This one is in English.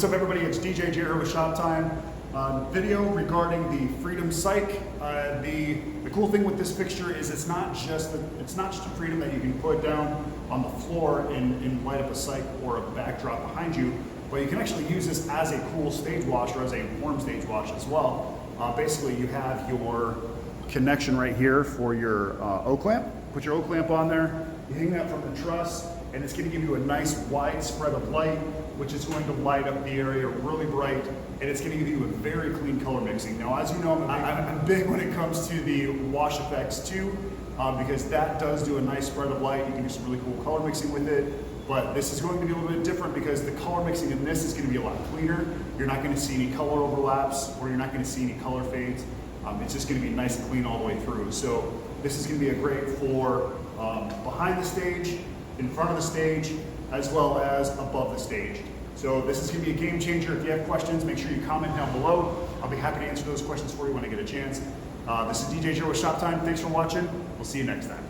What's up, everybody? It's DJ Jer Shop Shop Time. Video regarding the Freedom Cyc. The cool thing with this fixture is it's not just a Freedom that you can put down on the floor and light up a cyc or a backdrop behind you, but you can actually use this as a cool stage wash or as a warm stage wash as well. Basically, you have your connection right here for your O clamp. Put your O clamp on there. You hang that from the truss, and it's going to give you a nice wide spread of light, which is going to light up the area really bright, and it's going to give you a very clean color mixing. Now, as you know, I'm big when it comes to the wash effects too, because that does do a nice spread of light. You can do some really cool color mixing with it, but this is going to be a little bit different because the color mixing in this is going to be a lot cleaner. You're not going to see any color overlaps, or you're not going to see any color fades. It's just going to be nice and clean all the way through. So this is going to be a great for behind the stage, in front of the stage, as well as above the stage. So this is going to be a game changer. If you have questions, make sure you comment down below. I'll be happy to answer those questions for you when I get a chance. This is DJ Jer with Shop Time. Thanks for watching. We'll see you next time.